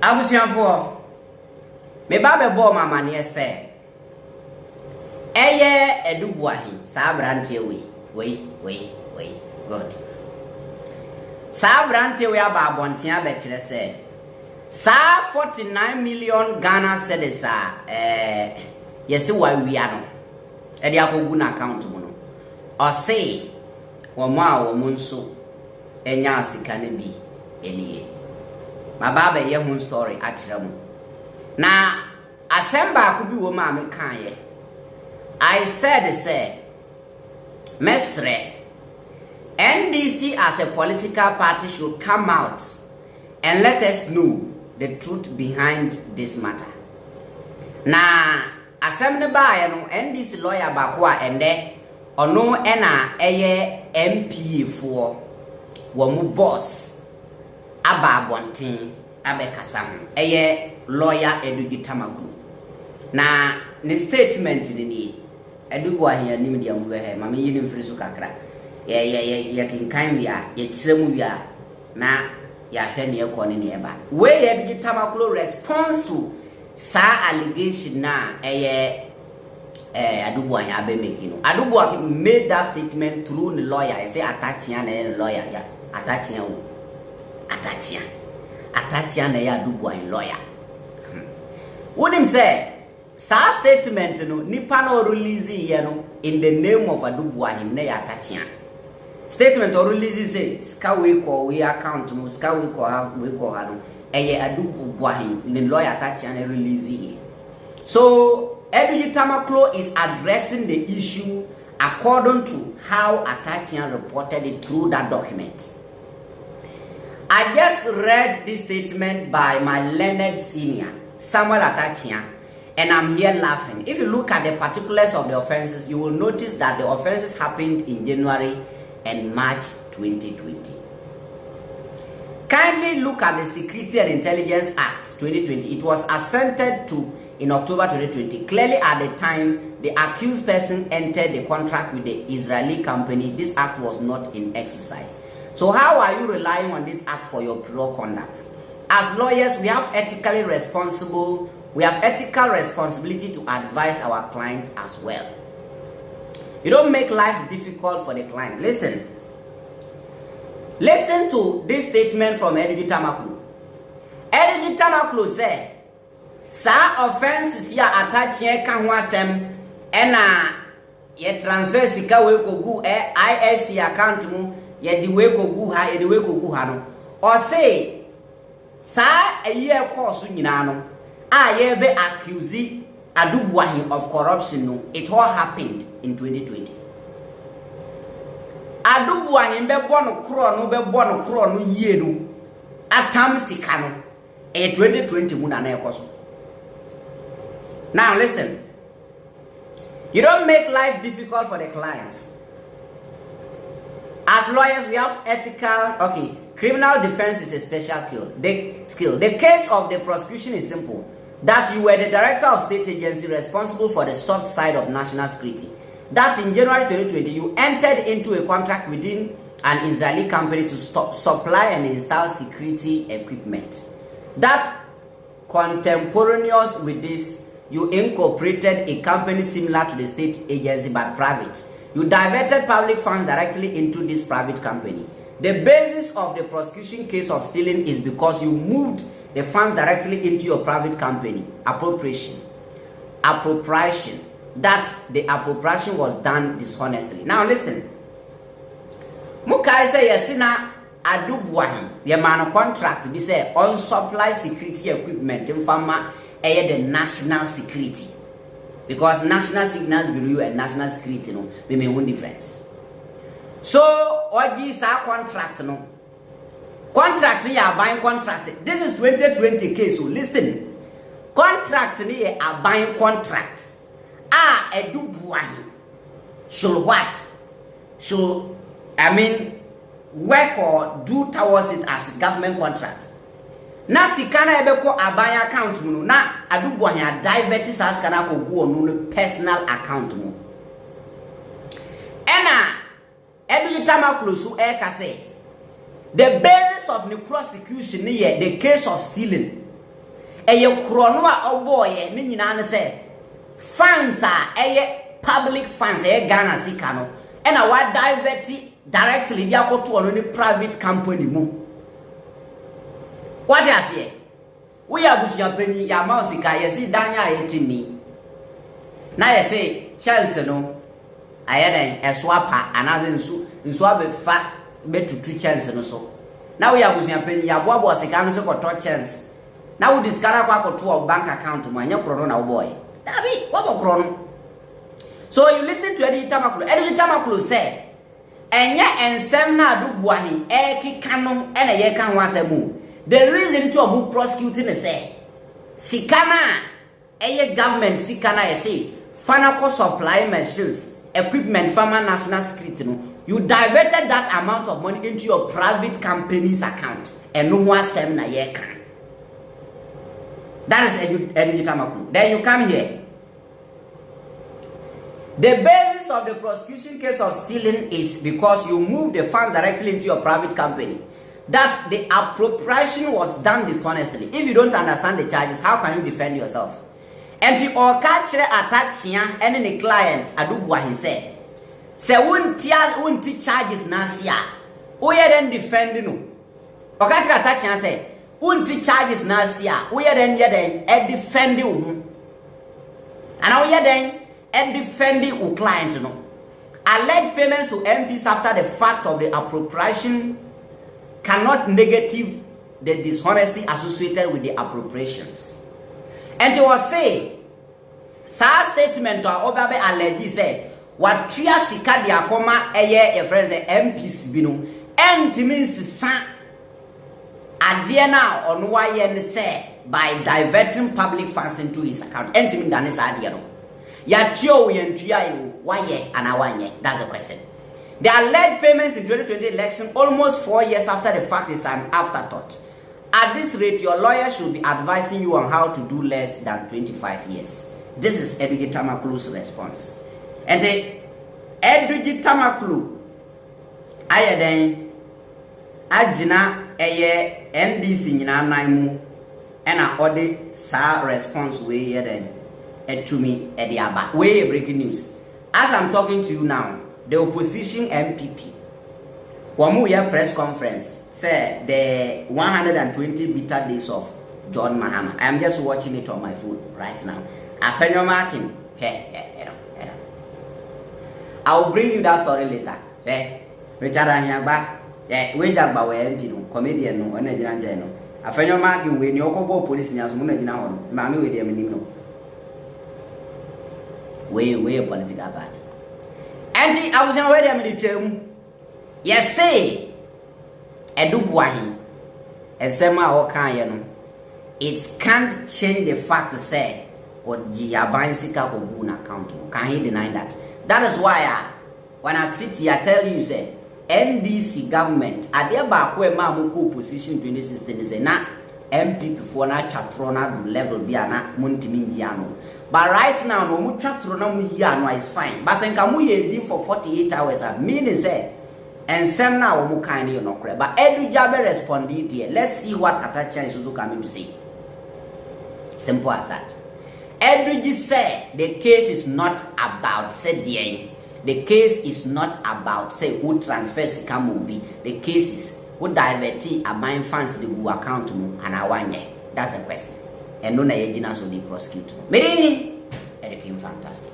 Abusianfo me ba be bo mama ne se eye Adu Boahen sa brante we God sa brante we aba abonten aba kire se sa 49 million Ghana cedis yesi wa wia no e dia kogu na account mu no o se wo ma wo munso enya sika ne bi elie ma baba ye hun story akira mu na asemba ko bi wo ma me kan ye I said say Mesre NDC as a political party should come out and let us know the truth behind this matter. Na asem ne ba no NDC lawyer ba ko a ende ono ena eye MPA for wo mu boss aba bonten abekasa ho eye lawyer Adu na ne statement ni Adu Boahen anim dia mu be ma me yini mfiri so kakra ye kinkan wia ye kiremu wia na ya hwe ne ekone ne eba we Adu response to sa allegation na Adu Boahen abemeki no Adu Boahen made that statement through the lawyer. I say attaching na lawyer ya attaching na ya Adu Boahen lawyer wonim say sa statement no nipa no release ye no in the name of Adu Boahen na ya attaching statement or release say ska we ko we account mo ska we ko ha no Adu Boahen the lawyer attaching na release ye. So Adu is addressing the issue according to how Atachian reported it through that document. I just read this statement by my learned senior, Samuel Atachian, and I'm here laughing. If you look at the particulars of the offenses, you will notice that the offenses happened in January and March 2020. Kindly look at the Security and Intelligence Act 2020. It was assented to in October 2020. Clearly at the time the accused person entered the contract with the Israeli company, this act was not in exercise. So how are you relying on this act for your pro conduct? As lawyers, we have ethical responsibility to advise our client as well. You don't make life difficult for the client. Listen to this statement from Adu Boahen. Adu Boahen said, sa offenses ya attaching ka ho asem ena ye transfer sika we kogu ISC account mu ye di we kogu ha no o say sa eye course nyina no a ye be accuse Adu Boahen of corruption no. It all happened in 2020. Adu Boahen be bono kro no yie no atam sika no 2020 mu na ekoso. Now listen, you don't make life difficult for the client. As lawyers, we have criminal defense is a special skill. The case of the prosecution is simple, that you were the director of state agency responsible for the soft side of national security. That in January 2020, you entered into a contract within an Israeli company to supply and install security equipment. That contemporaneous with this, you incorporated a company similar to the state agency but private. You diverted public funds directly into this private company. The basis of the prosecution case of stealing is because you moved the funds directly into your private company. Appropriation. That the appropriation was done dishonestly. Now listen. Mukai say yesina Adu Boahen. The man contract be say on supply security equipment in farmer the national security, because national signals bureau and national security no may make one difference. So oji sa contract no ya buying contract. This is 2020 case, so listen. Contract ni a buying contract. Adu Boahen should work or do towards it as a government contract. Na sikana ebeko abaya account mu na Adu Boahen divert sa sikana ko go no personal account mu. Ena Adu Boahen ka say the basis of the prosecution here, the case of stealing, eye krono a oboye ne nyina ne se fans a eye public fans Ghana sika no and I wa divert directly dia koto ono ni private company mu. What you say? We are bushia penny ya mausika yesi danya yetimi. Na yesi Chelsea no ayeden eswapa anaze nsu abefa betutu Chelsea no so. Na we are bushia penny ya boabo sika no so koto Chelsea. Na we discover kwa koto bank account mu anya krono na boy. Dabi, what krono? So you listen to Adu Tamakulu. Adu Tamakulu say, "Enya ensem na Adu Boahen kika no ena ye kan ho asemu." The reason to obu prosecuting is say, "Sikana eye government sikana ye say, Fanaco supply machines, equipment farmer national security no. You diverted that amount of money into your private company's account and no one asem na ye kan." That is Adu Tamakulu. Then you come here. The basis of the prosecution case of stealing is because you moved the funds directly into your private company. That the appropriation was done dishonestly. If you don't understand the charges, how can you defend yourself? And the Okachre attachia and the client Adu Boahen said, "Se wunti charges nasia. Uye then defend no." Okachre attachia said, "Wunti charges nasia. Uye then defend you." And uye then and defending a client no. Alleged payments to MPs after the fact of the appropriation cannot negative the dishonesty associated with the appropriations. And he was saying, sa statement to Obabe alleged said, what tria sika di akoma eye friends MPs binu and means sa adiena on why say by diverting public funds into his account. And mean that is adieno. Yatio yentuya waye and awanye. That's the question. The alleged payments in 2020 election almost 4 years after the fact is an afterthought. At this rate, your lawyer should be advising you on how to do less than 25 years. This is Adu Tamakulu's response. And say, Adu Tamakulu, ayeden ajina eye NDC nyina naimu ena ode sa response we yeden. To me at the aba. Way breaking news. As I'm talking to you now, the opposition MPP, Wamuya press conference said the 120 bitter days of John Mahama. I'm just watching it on my phone right now. After your marking, I'll bring you that story later. Richard Anyagba, we jagba MP no comedian no, and a no. After your marking, when you go police in Yasmuna, Mammy with them no. Way a political party. And I was in where they made yes, say Adu Boahen and Sema Okayano. It can't change the fact to say or Giabansika Obuna account. Can he deny that? That is why when I sit here, I tell you, say NDC government, I thereby where Mamuku position 2016 is a na MP before na chatrona level biana muntimingiano. But right now, no mucha trona muhiano is fine. But senka muye for 48 hours. Meaning say, and some now mu kind you no crap. But Edu Jabe responded here. Let's see what Atacha is also coming to say. Simple as that. Edu just said the case is not about said the case is not about say who transfers Kamubi. The case is who diverti a buying funds the who account mu and awanye. That's the question. And no Nigerians will be prosecuted. Maybe everything fantastic.